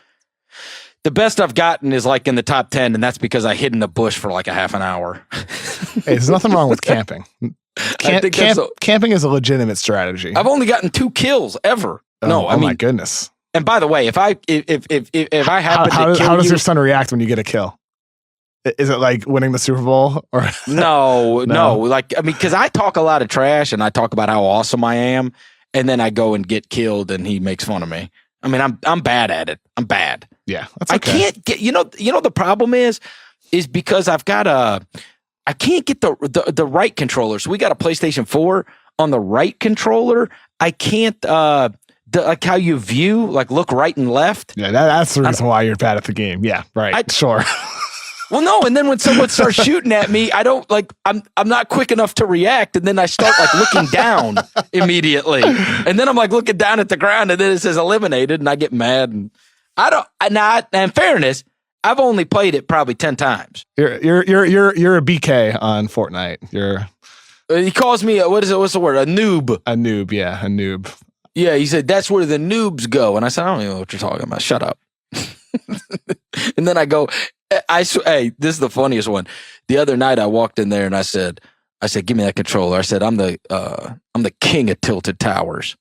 The best I've gotten is like in the top 10, and that's because I hid in the bush for like a half an hour.
Hey, there's nothing wrong with camping. Camping is a legitimate strategy.
I've only gotten 2 kills ever.
Oh my goodness.
And by the way, if I happen to kill
how does
you,
your son react when you get a kill? Is it like winning the Super Bowl or
no? Like, I mean, because I talk a lot of trash and I talk about how awesome I am, and then I go and get killed, and he makes fun of me. I mean, I'm bad at it. I'm bad.
Yeah, that's okay.
I can't get. You know, the problem is because I can't get the right controller. So we got a PlayStation 4 on the right controller. I can't. Like how you view, like look right and left.
Yeah, that's the reason why you're bad at the game. Yeah, right. Sure.
Well, no, and then when someone starts shooting at me, I don't like. I'm not quick enough to react, and then I start like looking down immediately, and then I'm like looking down at the ground, and then it says eliminated, and I get mad, and I don't. In fairness, I've only played it probably 10 times.
You're a BK on Fortnite.
He calls me what's the word? A noob.
A noob. Yeah, a noob.
Yeah, he said that's where the noobs go, and I said I don't even know what you're talking about. Shut up. And then I go. Hey, this is the funniest one. The other night I walked in there and I said, give me that controller. I said, I'm the king of tilted towers.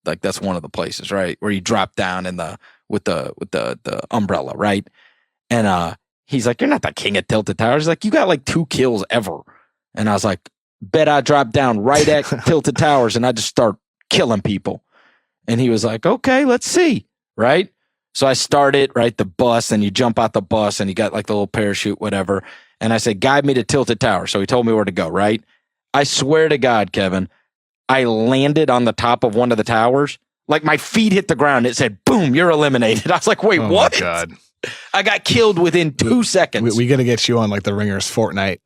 Like that's one of the places, right? Where you drop down with the umbrella, right? And he's like, you're not the king of tilted towers. He's like, you got like 2 kills ever. And I was like, bet I drop down right at tilted towers and I just start killing people. And he was like, okay, let's see. Right. So I started, right, the bus, and you jump out the bus, and you got like the little parachute, whatever. And I said, guide me to Tilted Tower. So he told me where to go, right? I swear to God, Kevin, I landed on the top of one of the towers. Like my feet hit the ground. It said, boom, you're eliminated. I was like, wait, what?
Oh, my God.
I got killed within 2 seconds.
We got to get you on like the Ringers Fortnite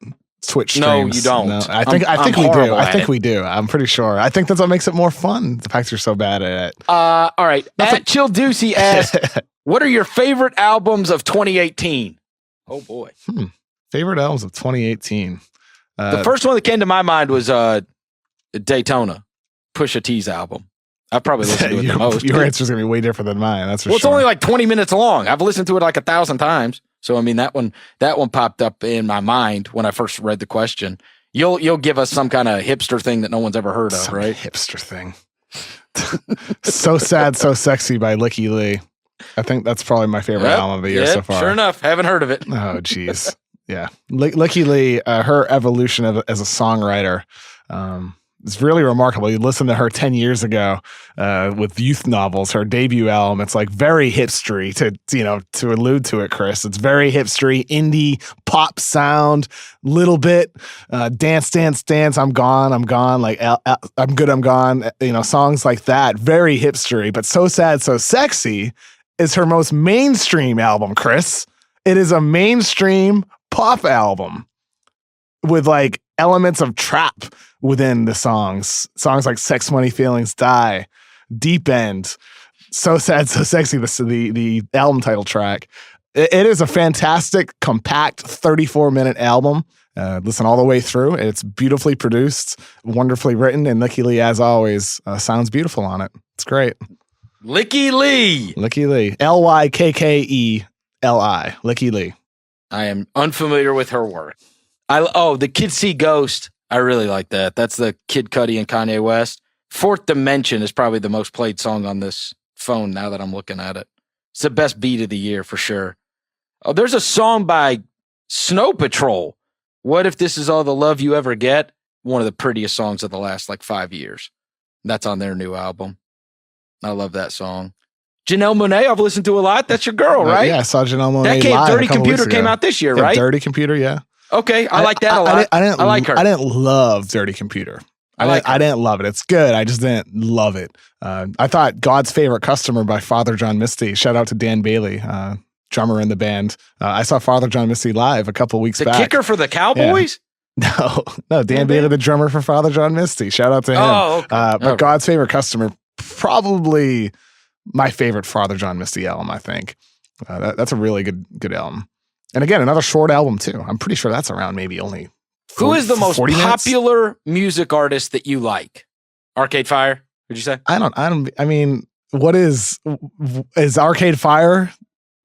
Twitch streams.
No, you don't.
No, I think we do. I think we do. I'm pretty sure. I think that's what makes it more fun. The fact you're so bad at it.
All right. At Chill Deucey asked, what are your favorite albums of 2018? Oh boy.
Favorite albums of 2018.
The first one that came to my mind was Daytona, Pusha T's album. I've probably listened to it the most.
Your answer's gonna be way different than mine. That's for sure.
It's only like 20 minutes long. I've listened to it like 1,000 times. So I mean that one popped up in my mind when I first read the question. You'll give us some kind of hipster thing that no one's ever heard of, right?
Hipster thing. So Sad, So Sexy by Licky Lee. I think that's probably my favorite album of the year so far.
Sure enough, haven't heard of it.
Oh, geez. Yeah. Licky Lee, her evolution as a songwriter, it's really remarkable. You listen to her 10 years ago with Youth Novels, her debut album. It's like very hipstery to allude to it, Chris. It's very hipstery, indie pop sound, little bit dance, dance, dance. I'm gone. Like I'm good. I'm gone. Songs like that. Very hipstery, but So Sad, So Sexy is her most mainstream album, Chris. It is a mainstream pop album with like elements of trap within the songs like Sex, Money, Feelings, Die, Deep End, So Sad, So Sexy, the album title track. It is a fantastic, compact 34-minute album. Listen all the way through. It's beautifully produced, wonderfully written, and Licky Lee, as always, sounds beautiful on it. It's great.
Licky Lee.
Lykkeli. Licky Lee.
I am unfamiliar with her work. The Kids See Ghost. I really like that. That's the Kid Cudi and Kanye West. Fourth Dimension is probably the most played song on this phone now that I'm looking at it. It's the best beat of the year for sure. Oh, there's a song by Snow Patrol. What If This Is All the Love You Ever Get? One of the prettiest songs of the last 5 years. That's on their new album. I love that song. Janelle Monáe, I've listened to a lot. That's your girl, right?
Yeah, I saw Janelle Monáe live
Dirty Computer came out this year, right?
Dirty Computer, yeah.
Okay, I like that a lot. I like her.
I didn't love Dirty Computer. I didn't love it. It's good. I just didn't love it. I thought God's Favorite Customer by Father John Misty. Shout out to Dan Bailey, drummer in the band. I saw Father John Misty live a couple weeks back.
The kicker for the Cowboys?
Yeah. No, Dan Bailey, the drummer for Father John Misty. Shout out to him.
Oh, okay.
But God's Favorite Customer, probably my favorite Father John Misty album, I think. That's a really good album. And again, another short album too. I'm pretty sure that's around maybe only 40,
Who is the most
40 minutes?
popular music artist that you like? Arcade Fire, would you say?
I mean, what is Arcade Fire?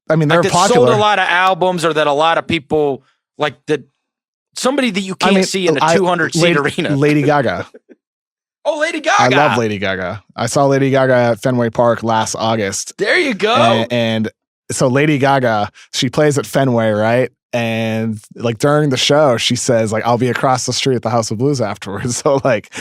I mean, they're
like
popular.
Sold a lot of albums, or that a lot of people like that. Somebody that you can't see in a 200-seat arena.
Lady Gaga.
Oh, Lady Gaga.
I love Lady Gaga. I saw Lady Gaga at Fenway Park last August.
There you go.
And so Lady Gaga, she plays at Fenway, right? And like during the show, she says like, I'll be across the street at the House of Blues afterwards. So like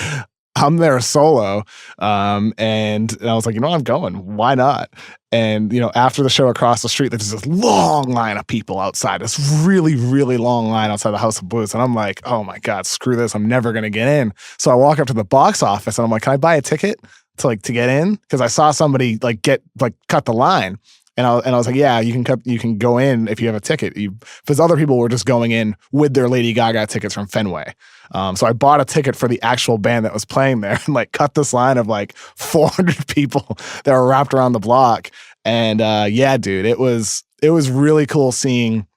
I'm there solo. And I was like, I'm going. Why not? And, after the show across the street, there's this long line of people outside, this really, really long line outside the House of Blues. And I'm like, oh my God, screw this. I'm never going to get in. So I walk up to the box office and I'm like, can I buy a ticket to get in? Cause I saw somebody cut the line. And I was like, yeah, you can go in if you have a ticket. Because other people were just going in with their Lady Gaga tickets from Fenway. So I bought a ticket for the actual band that was playing there and cut this line of 400 people that were wrapped around the block. And yeah, dude, it was really cool seeing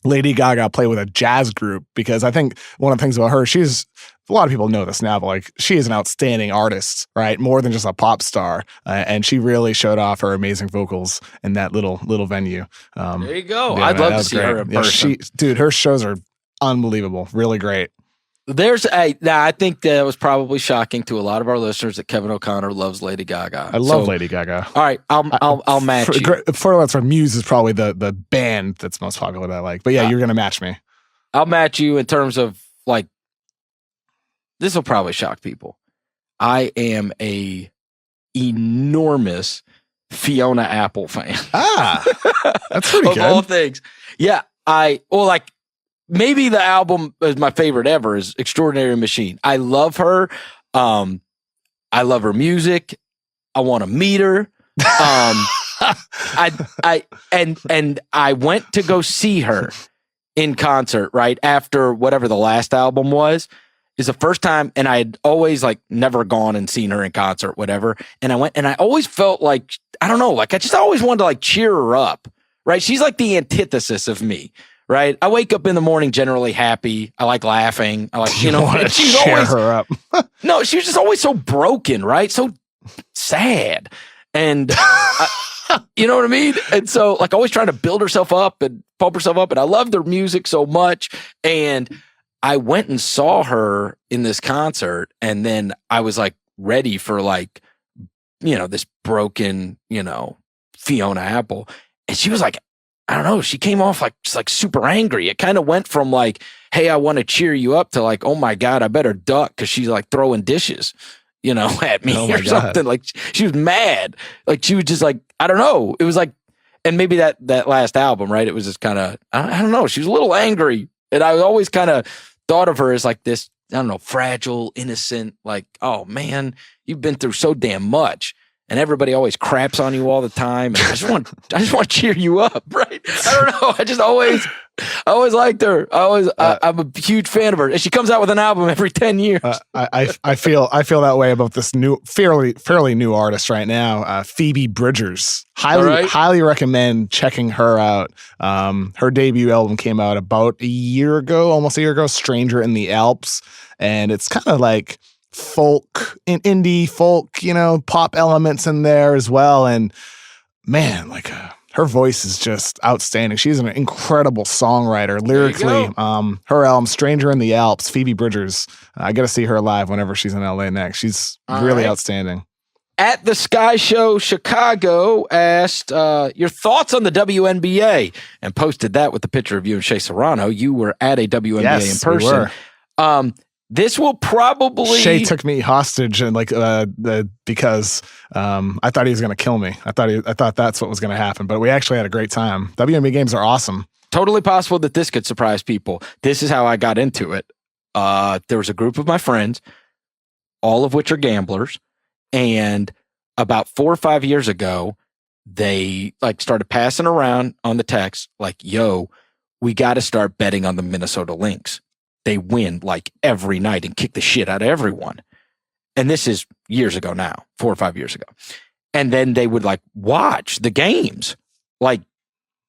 Lady Gaga play with a jazz group, because I think one of the things about her, a lot of people know this now, but she is an outstanding artist, right? More than just a pop star. And she really showed off her amazing vocals in that little venue.
There you go.
Yeah,
I'd love to see
great.
her in person.
Dude, her shows are unbelievable. Really great.
Now I think that was probably shocking to a lot of our listeners that Kevin O'Connor loves Lady Gaga.
I love Lady Gaga.
All right, I'll match you.
For Muse is probably the band that's most popular that I like. But yeah, you're gonna match me.
I'll match you in terms of this will probably shock people. I am a enormous Fiona Apple fan.
That's pretty good.
Of all things. Yeah, maybe the album is my favorite ever is Extraordinary Machine. I love her. I love her music. I want to meet her. I went to go see her in concert right after whatever the last album was. Is the first time, and I had always never gone and seen her in concert, whatever. And I went, and I always felt I don't know, I just always wanted to cheer her up, right? She's the antithesis of me, right? I wake up in the morning generally happy. I like laughing. I like,
and she's always her up.
No, she was just always so broken, right? So sad. And you know what I mean? And so always trying to build herself up and pump herself up. And I loved her music so much. And I went and saw her in this concert, and then I was ready for this broken, Fiona Apple. And she was I don't know, she came off just super angry. It kind of went from hey, I want to cheer you up to oh my God, I better duck because she's throwing dishes, at me or something. She was mad. She was just I don't know. It was and maybe that last album, right? It was just kind of, I don't know. She was a little angry. And I always kind of thought of her as this, I don't know, fragile, innocent, oh man, you've been through so damn much. And everybody always craps on you all the time. And I just want to cheer you up, right? I don't know. I always liked her. I'm a huge fan of her. And she comes out with an album every 10 years.
I feel that way about this new, fairly new artist right now, Phoebe Bridgers. Highly recommend checking her out. Her debut album came out about almost a year ago, Stranger in the Alps. And it's kind of folk, indie folk, pop elements in there as well. And man, her voice is just outstanding. She's an incredible songwriter lyrically. Her album Stranger in the Alps, Phoebe Bridgers. I got to see her live whenever she's in LA next. She's really outstanding.
At the Sky Show Chicago asked your thoughts on the WNBA and posted that with the picture of you and Shea Serrano. You were at a WNBA in person.
We were.
This will probably...
Shea took me hostage and because I thought he was going to kill me. I thought that's what was going to happen, but we actually had a great time. WNBA games are awesome.
Totally possible that this could surprise people. This is how I got into it. There was a group of my friends, all of which are gamblers, and about 4 or 5 years ago, they started passing around on the text yo, we got to start betting on the Minnesota Lynx. They win every night and kick the shit out of everyone. And this is years ago now, 4 or 5 years ago. And then they would watch the games.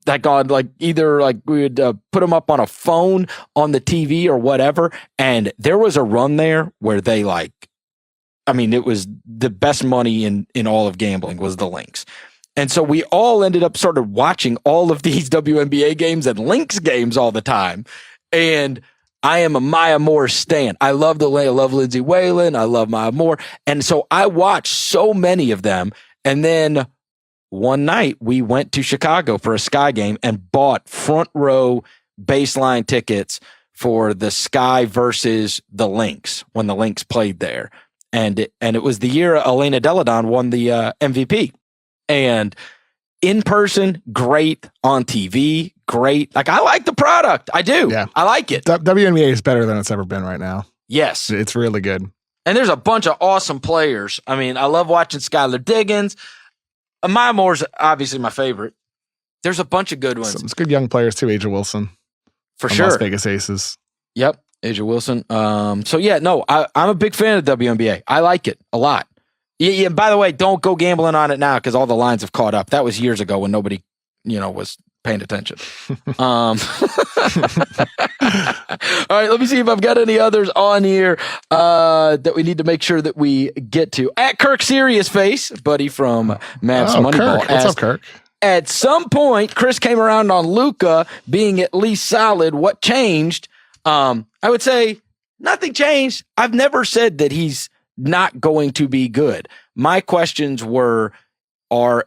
like on like either like we would put them up on a phone on the TV or whatever. And there was a run there where they like, I mean, it was the best money in all of gambling was the links. And so we all ended up sort of watching all of these WNBA games and links games all the time. And I am a Maya Moore stan. I love Lindsay Whalen. I love Maya Moore. And so I watched so many of them. And then one night we went to Chicago for a Sky game and bought front row baseline tickets for the Sky versus the Lynx when the Lynx played there. And it was the year Elena Deladon won the MVP. And in person, great. On TV, great. Like, I like the product. I do. Yeah. I like it.
WNBA is better than it's ever been right now.
Yes.
It's really good.
And there's a bunch of awesome players. I mean, I love watching Skylar Diggins. Maya Moore's obviously my favorite. There's a bunch of good ones.
Some good young players too. Aja Wilson.
For sure.
Las Vegas Aces.
Yep. Aja Wilson. So yeah, no, I'm a big fan of WNBA. I like it a lot. Yeah. By the way, don't go gambling on it now because all the lines have caught up. That was years ago when nobody, was paying attention. All right, let me see if I've got any others on here that we need to make sure that we get to. At Kirk Serious Face, buddy from Mavs Moneyball.
Kirk. What's up, Kirk?
At some point, Chris came around on Luka being at least solid. What changed? I would say nothing changed. I've never said that he's not going to be good. My questions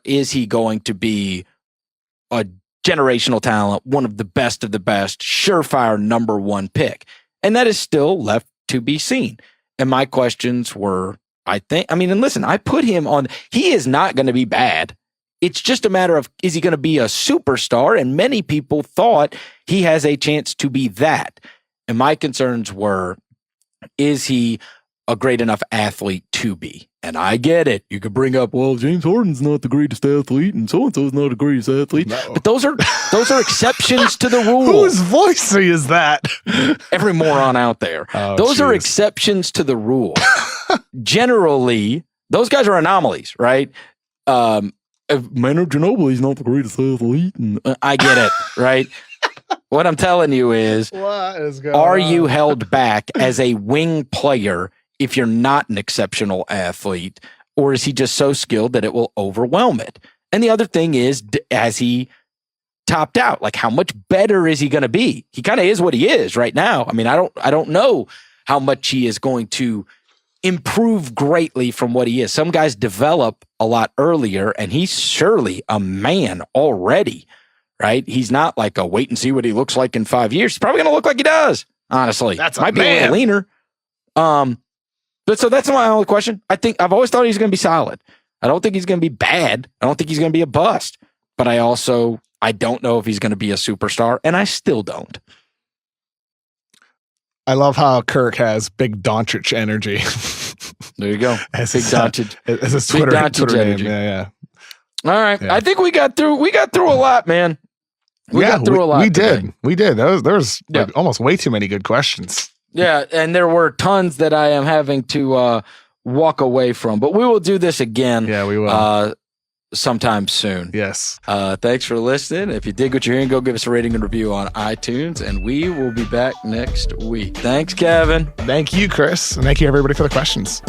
is he going to be a generational talent, one of the best, surefire number one pick? And that is still left to be seen. And my questions were, I put him on, he is not going to be bad. It's just a matter of, is he going to be a superstar? And many people thought he has a chance to be that. And my concerns were, is he a great enough athlete to be? And I get it. You could bring up, well, James Harden's not the greatest athlete and so-and-so's not the greatest athlete. No. But those are exceptions to the rule.
Whose voice is that?
Every moron out there. Those are exceptions to the rule. Generally, those guys are anomalies, right? Manu Ginobili's not the greatest athlete. And I get it, right? What I'm telling you is, are you held back as a wing player if you're not an exceptional athlete, or is he just so skilled that it will overwhelm it? And the other thing is, has he topped out? Like, how much better is he going to be? He kind of is what he is right now. I mean, I don't know how much he is going to improve greatly from what he is. Some guys develop a lot earlier, and he's surely a man already. Right? He's not like a wait and see what he looks like in 5 years. He's probably going to look like he does, honestly. Might be a little leaner. But so that's my only question. I've always thought he's going to be solid. I don't think he's going to be bad. I don't think he's going to be a bust. But I don't know if he's going to be a superstar, and I still don't.
I love how Kirk has big Doncic energy.
There you go. Big Doncic.
As his Twitter name. Yeah.
All right. Yeah. I think we got through a lot, man. We got through a lot.
We did. There was almost way too many good questions.
Yeah, and there were tons that I am having to walk away from. But we will do this again.
Yeah, we will.
Sometime soon.
Yes.
Thanks for listening. If you dig what you're hearing, go give us a rating and review on iTunes, and we will be back next week. Thanks, Kevin.
Thank you, Chris. And thank you, everybody, for the questions.